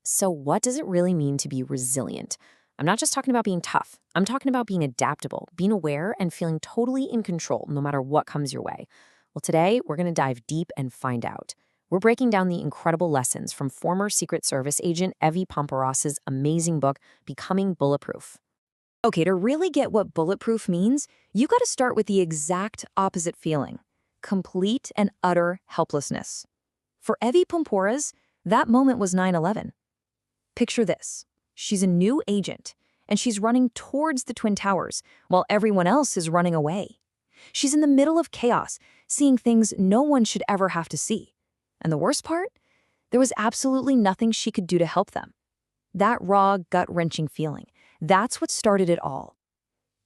So what does it really mean to be resilient? I'm not just talking about being tough. I'm talking about being adaptable, being aware, and feeling totally in control no matter what comes your way. Well, today we're going to dive deep and find out. We're breaking down the incredible lessons from former Secret Service agent Evy Poumpouras' amazing book, Becoming Bulletproof. Okay, to really get what bulletproof means, you got to start with the exact opposite feeling: complete and utter helplessness. For Evy Poumpouras, that moment was 9/11. Picture this. She's a new agent, and she's running towards the Twin Towers while everyone else is running away. She's in the middle of chaos, seeing things no one should ever have to see. And the worst part? There was absolutely nothing she could do to help them. That raw, gut-wrenching feeling, that's what started it all.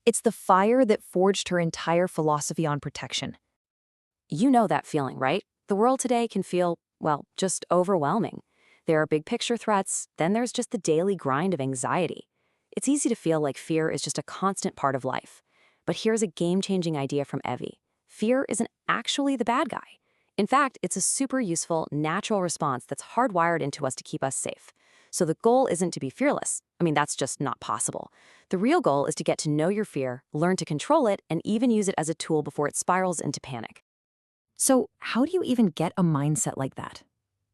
It's the fire that forged her entire philosophy on protection. You know that feeling, right? The world today can feel, well, just overwhelming. There are big picture threats, then there's just the daily grind of anxiety. It's easy to feel like fear is just a constant part of life. But here's a game-changing idea from Evy. Fear isn't actually the bad guy. In fact, it's a super useful, natural response that's hardwired into us to keep us safe. So the goal isn't to be fearless. I mean, that's just not possible. The real goal is to get to know your fear, learn to control it, and even use it as a tool before it spirals into panic. So how do you even get a mindset like that?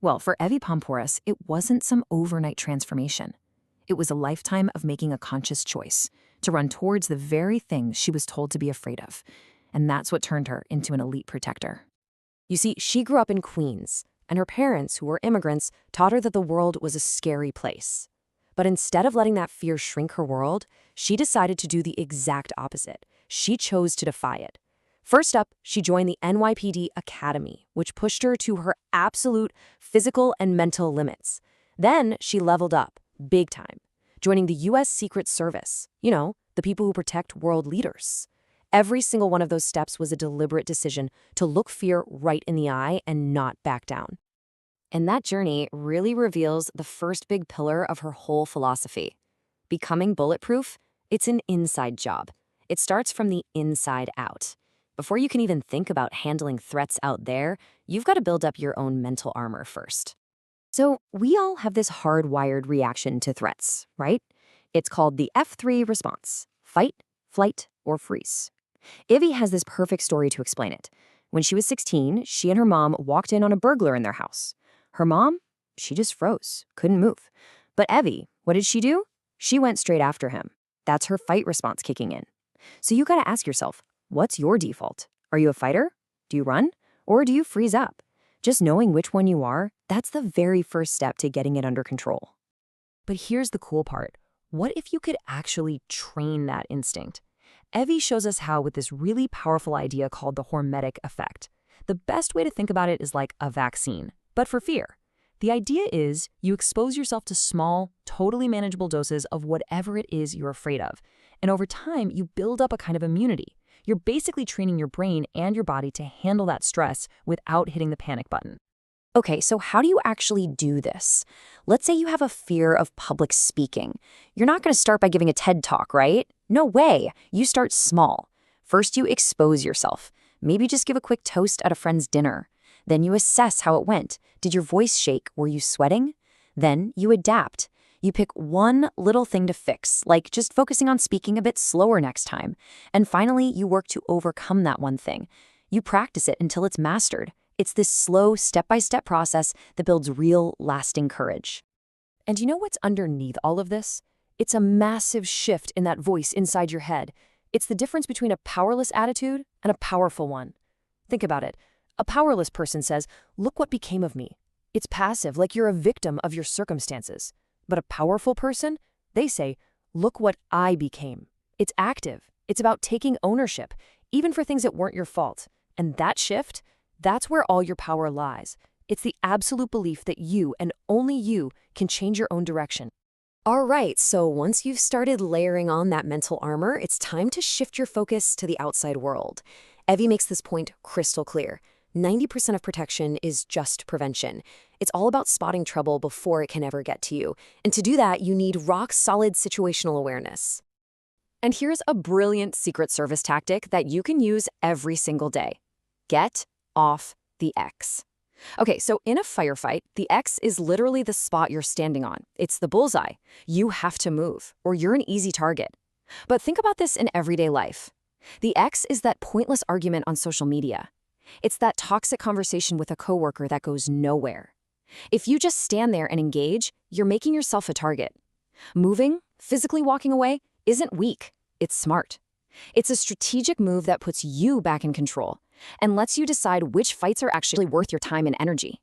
Well, for Evy Poumpouras, it wasn't some overnight transformation. It was a lifetime of making a conscious choice to run towards the very things she was told to be afraid of. And that's what turned her into an elite protector. You see, she grew up in Queens, and her parents, who were immigrants, taught her that the world was a scary place. But instead of letting that fear shrink her world, she decided to do the exact opposite. She chose to defy it. First up, she joined the NYPD Academy, which pushed her to her absolute physical and mental limits. Then she leveled up, big time, joining the U.S. Secret Service, the people who protect world leaders. Every single one of those steps was a deliberate decision to look fear right in the eye and not back down. And that journey really reveals the first big pillar of her whole philosophy. Becoming bulletproof, it's an inside job. It starts from the inside out. Before you can even think about handling threats out there, you've got to build up your own mental armor first. So we all have this hardwired reaction to threats, right? It's called the F3 response: fight, flight, or freeze. Evy has this perfect story to explain it. When she was 16, she and her mom walked in on a burglar in their house. Her mom, she just froze, couldn't move. But Evy, what did she do? She went straight after him. That's her fight response kicking in. So you got to ask yourself, what's your default? Are you a fighter? Do you run? Or do you freeze up? Just knowing which one you are, that's the very first step to getting it under control. But here's the cool part. What if you could actually train that instinct? Evy shows us how with this really powerful idea called the hormetic effect. The best way to think about it is like a vaccine, but for fear. The idea is you expose yourself to small, totally manageable doses of whatever it is you're afraid of. And over time, you build up a kind of immunity. You're basically training your brain and your body to handle that stress without hitting the panic button. Okay, so how do you actually do this? Let's say you have a fear of public speaking. You're not going to start by giving a TED talk, right? No way. You start small. First, you expose yourself. Maybe just give a quick toast at a friend's dinner. Then you assess how it went. Did your voice shake? Were you sweating? Then you adapt. You pick one little thing to fix, like just focusing on speaking a bit slower next time. And finally, you work to overcome that one thing. You practice it until it's mastered. It's this slow, step-by-step process that builds real, lasting courage. And you know what's underneath all of this? It's a massive shift in that voice inside your head. It's the difference between a powerless attitude and a powerful one. Think about it. A powerless person says, "Look what became of me." It's passive, like you're a victim of your circumstances. But a powerful person, they say, "Look what I became." It's active. It's about taking ownership, even for things that weren't your fault. And that shift, that's where all your power lies. It's the absolute belief that you, and only you, can change your own direction. All right, so once you've started layering on that mental armor, it's time to shift your focus to the outside world. Evy makes this point crystal clear. 90% of protection is just prevention. It's all about spotting trouble before it can ever get to you. And to do that, you need rock-solid situational awareness. And here's a brilliant Secret Service tactic that you can use every single day. Get off the X. Okay, so in a firefight, the X is literally the spot you're standing on. It's the bullseye. You have to move, or you're an easy target. But think about this in everyday life. The X is that pointless argument on social media. It's that toxic conversation with a coworker that goes nowhere. If you just stand there and engage, you're making yourself a target. Moving, physically walking away, isn't weak. It's smart. It's a strategic move that puts you back in control and lets you decide which fights are actually worth your time and energy.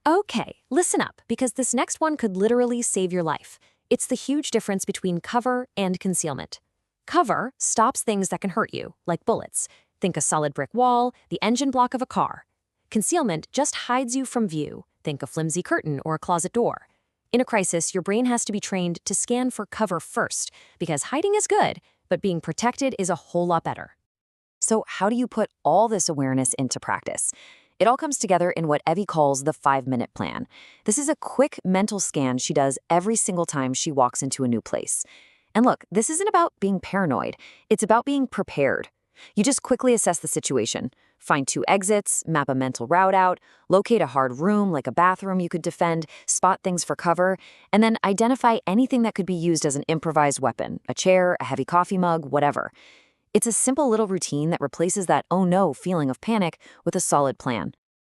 Okay, listen up, because this next one could literally save your life. It's the huge difference between cover and concealment. Cover stops things that can hurt you, like bullets. Think a solid brick wall, the engine block of a car. Concealment just hides you from view. Think a flimsy curtain or a closet door. In a crisis, your brain has to be trained to scan for cover first, because hiding is good, but being protected is a whole lot better. So how do you put all this awareness into practice? It all comes together in what Evy calls the 5-minute plan. This is a quick mental scan she does every single time she walks into a new place. And look, this isn't about being paranoid. It's about being prepared. You just quickly assess the situation. Find 2 exits, map a mental route out, locate a hard room like a bathroom you could defend, spot things for cover, and then identify anything that could be used as an improvised weapon, a chair, a heavy coffee mug, whatever. It's a simple little routine that replaces that oh no feeling of panic with a solid plan.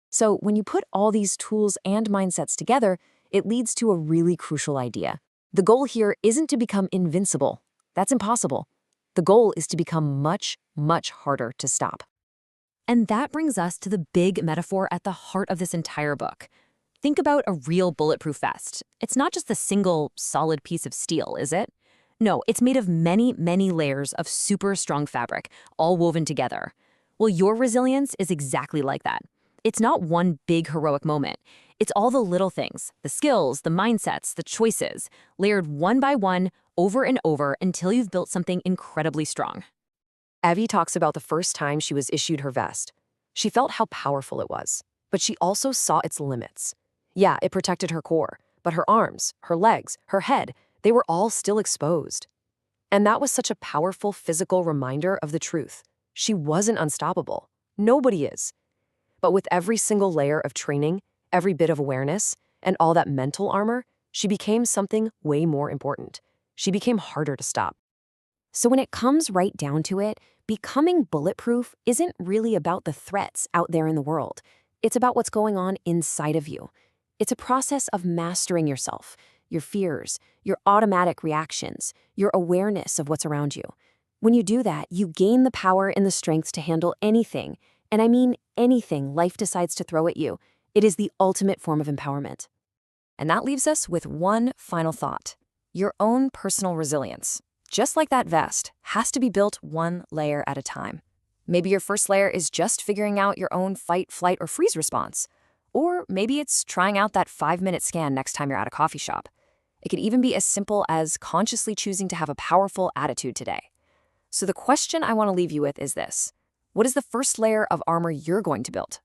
So when you put all these tools and mindsets together, it leads to a really crucial idea. The goal here isn't to become invincible. That's impossible. The goal is to become much, much harder to stop. And that brings us to the big metaphor at the heart of this entire book. Think about a real bulletproof vest. It's not just a single, solid piece of steel, is it? No, it's made of many, many layers of super strong fabric, all woven together. Well, your resilience is exactly like that. It's not one big heroic moment. It's all the little things, the skills, the mindsets, the choices, layered one by one, over and over until you've built something incredibly strong. Evy talks about the first time she was issued her vest. She felt how powerful it was, but she also saw its limits. Yeah, it protected her core, but her arms, her legs, her head, they were all still exposed. And that was such a powerful physical reminder of the truth. She wasn't unstoppable. Nobody is. But with every single layer of training, every bit of awareness, and all that mental armor, she became something way more important. She became harder to stop. So when it comes right down to it, becoming bulletproof isn't really about the threats out there in the world. It's about what's going on inside of you. It's a process of mastering yourself, your fears, your automatic reactions, your awareness of what's around you. When you do that, you gain the power and the strength to handle anything, and I mean anything life decides to throw at you. It is the ultimate form of empowerment. And that leaves us with one final thought: your own personal resilience, just like that vest, has to be built one layer at a time. Maybe your first layer is just figuring out your own fight, flight, or freeze response. Or maybe it's trying out that 5-minute scan next time you're at a coffee shop. It could even be as simple as consciously choosing to have a powerful attitude today. So the question I want to leave you with is this: what is the first layer of armor you're going to build?